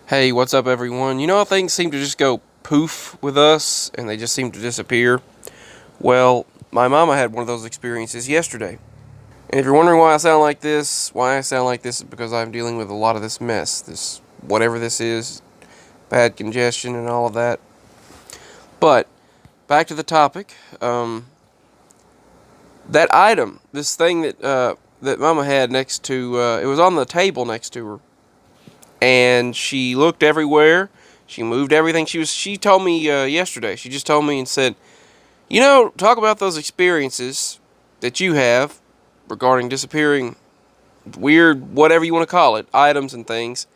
Hey, what's up, everyone? You know how things seem to just go poof with us and they just seem to disappear? Well, my mama had one of those experiences yesterday. And if you're wondering why I sound like this is because I'm dealing with a lot of this mess, this whatever this is, bad congestion and all of that. But back to the topic. That item, this thing that mama had next to, it was on the table next to her, and she looked everywhere. She moved everything. She told me yesterday. She just told me and said, talk about those experiences that you have regarding disappearing weird, whatever you want to call it, items and things.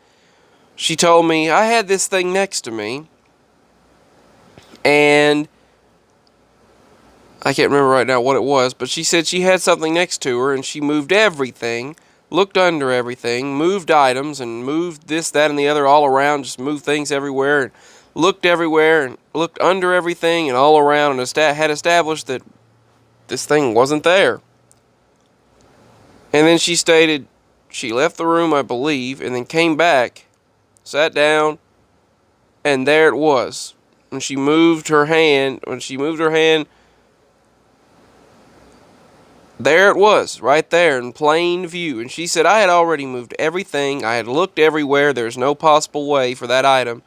She told me I had this thing next to me, and I can't remember right now what it was, but she said she had something next to her, and she moved everything, looked under everything, moved items, and moved this, that, and the other all around, just moved things everywhere, and looked everywhere, and looked under everything, and all around, and had established that this thing wasn't there. And then she stated she left the room, I believe, and then came back, sat down, and there it was. When she moved her hand, there it was, right there in plain view. And she said I had already moved everything. I had looked everywhere. There's no possible way for that item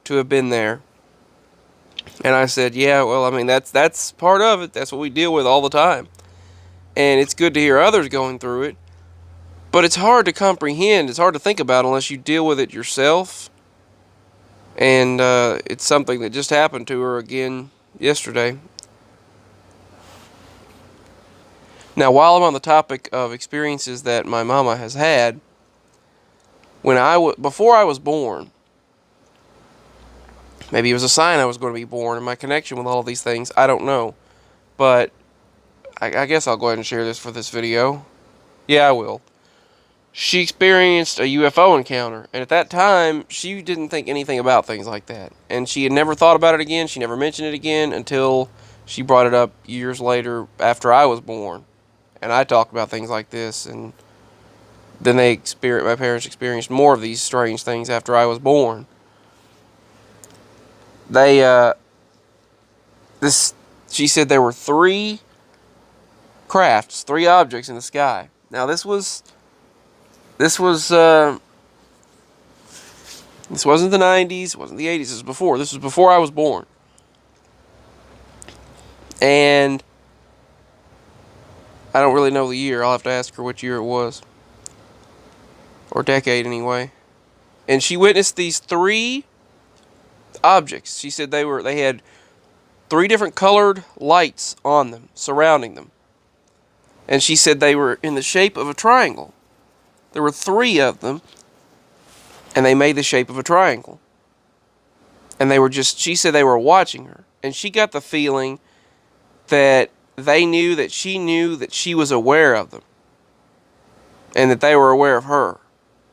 to have been there. And I said, yeah, well, I mean, that's part of it. That's what we deal with all the time. And it's good to hear others going through it. But it's hard to comprehend. It's hard to think about unless you deal with it yourself. And it's something that just happened to her again yesterday. Now, while I'm on the topic of experiences that my mama has had, before I was born, maybe it was a sign I was going to be born, and my connection with all of these things, I don't know. But I guess I'll go ahead and share this for this video. Yeah, I will. She experienced a UFO encounter, and at that time, she didn't think anything about things like that. And she had never thought about it again. She never mentioned it again until she brought it up years later after I was born. And I talked about things like this, and then my parents experienced more of these strange things after I was born. They, this, she said there were three objects in the sky. Now this wasn't the 90s, it wasn't the 80s, this was before I was born. And I don't really know the year. I'll have to ask her which year it was. Or decade, anyway. And she witnessed these three objects. She said they had three different colored lights on them, surrounding them. And she said they were in the shape of a triangle. There were three of them, and they made the shape of a triangle. And she said they were watching her. And she got the feeling that she knew that she was aware of them. And that they were aware of her.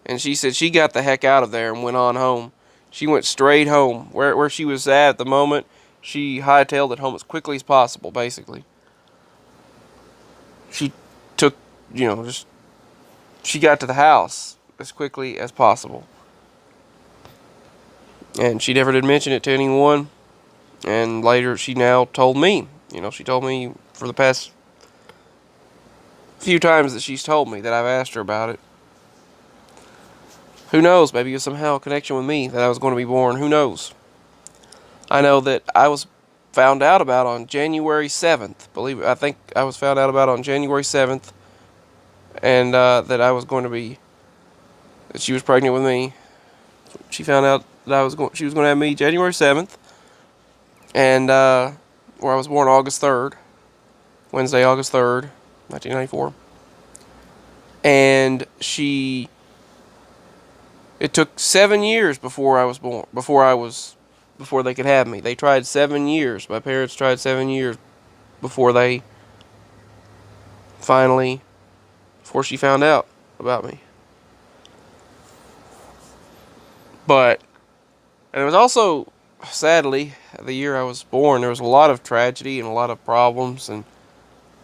And she said she got the heck out of there and went on home. She went straight home. Where she was at the moment, she hightailed it home as quickly as possible, basically. She took, she got to the house as quickly as possible. And she never did mention it to anyone. And later she now told me. She told me for the past few times that she's told me that I've asked her about it. Who knows? Maybe it was somehow a connection with me that I was going to be born. Who knows? I know that I was found out about on January 7th. I think I was found out about on January 7th. And that she was pregnant with me. She found out that she was going to have me January 7th. And where I was born August 3rd. Wednesday, August 3rd, 1994. And it took 7 years before I was born, before they could have me. They tried 7 years. My parents tried 7 years before she found out about me. And it was also, sadly, the year I was born, there was a lot of tragedy and a lot of problems, and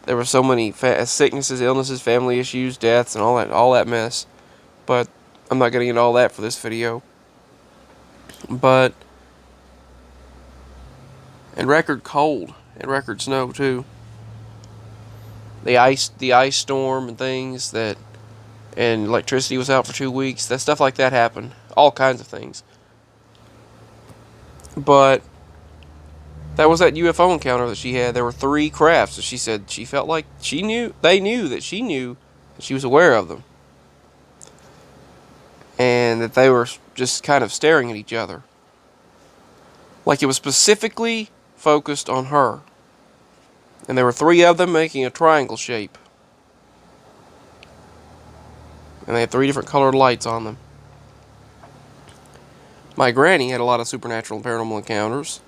there were so many sicknesses, illnesses, family issues, deaths, and all that mess. But I'm not getting into all that for this video. But and record cold and record snow too. The ice storm and things that, and electricity was out for 2 weeks. That stuff like that happened. All kinds of things. But that was that UFO encounter that she had. There were 3 crafts that she said she felt like she knew. They knew that she knew that she was aware of them, and that they were just kind of staring at each other, like it was specifically focused on her. And there were 3 of them making a triangle shape, and they had 3 different colored lights on them. My granny had a lot of supernatural and paranormal encounters.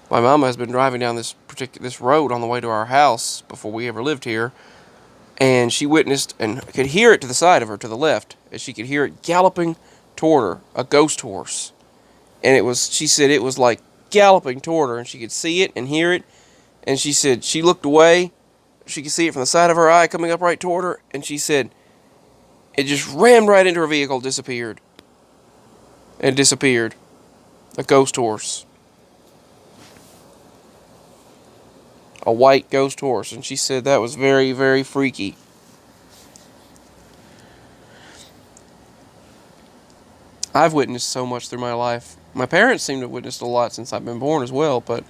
My mama has been driving down this road on the way to our house before we ever lived here, and she witnessed and could hear it to the side of her, to the left, as she could hear it galloping toward her, a ghost horse. And she said it was like galloping toward her, and she could see it and hear it, and she said she looked away, she could see it from the side of her eye coming up right toward her, and she said it just rammed right into her vehicle, disappeared. And disappeared. A ghost horse. A white ghost horse, and she said that was very, very freaky. I've witnessed so much through my life. My parents seem to have witnessed a lot since I've been born as well, but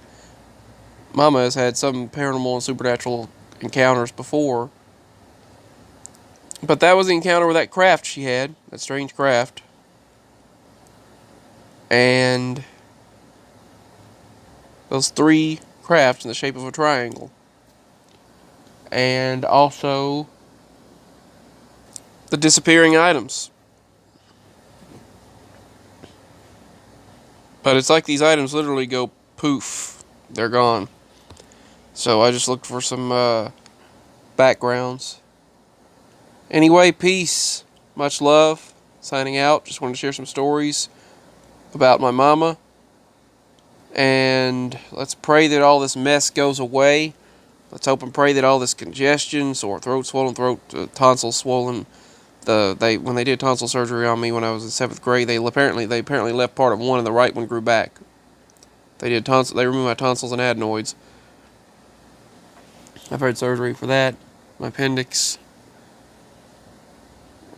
Mama has had some paranormal and supernatural encounters before. But that was the encounter with that craft she had, that strange craft. And those 3 crafts in the shape of a triangle. And also the disappearing items. But it's like these items literally go poof. They're gone. So I just looked for some backgrounds. Anyway, peace. Much love. Signing out. Just wanted to share some stories about my mama. And let's pray that all this mess goes away. Let's hope and pray that all this congestion, sore throat, swollen throat, tonsils swollen. When they did tonsil surgery on me when I was in 7th grade, they apparently left part of one and the right one grew back. They removed my tonsils and adenoids. I've had surgery for that, my appendix,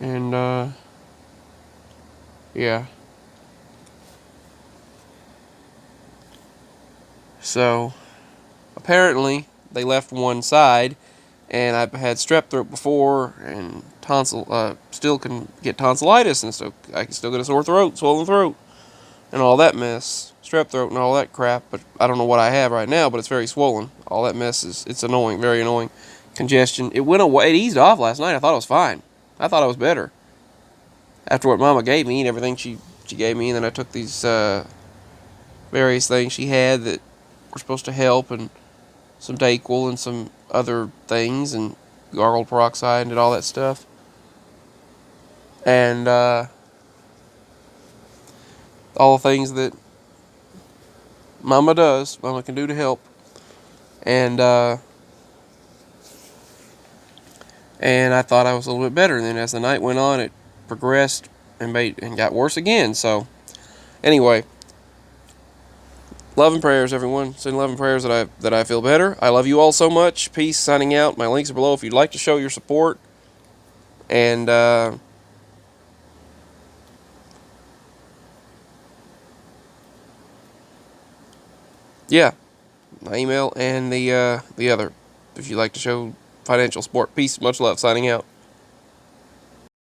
and yeah. So apparently they left one side, and I've had strep throat before, and still can get tonsillitis, and so I can still get a sore throat, swollen throat, and all that mess, strep throat and all that crap. But I don't know what I have right now, but it's very swollen. All that mess it's annoying, very annoying. Congestion. It went away. It eased off last night. I thought it was fine. I thought I was better after what Mama gave me and everything she gave me, and then I took these various things she had that were supposed to help, and some Dayquil and some other things, and gargled peroxide and did all that stuff. And all the things that Mama can do to help. And I thought I was a little bit better. And then as the night went on, it progressed and got worse again. So anyway, love and prayers, everyone. Send love and prayers that I feel better. I love you all so much. Peace. Signing out. My links are below if you'd like to show your support. And yeah, my email and the other if you'd like to show financial support. Peace. Much love. Signing out.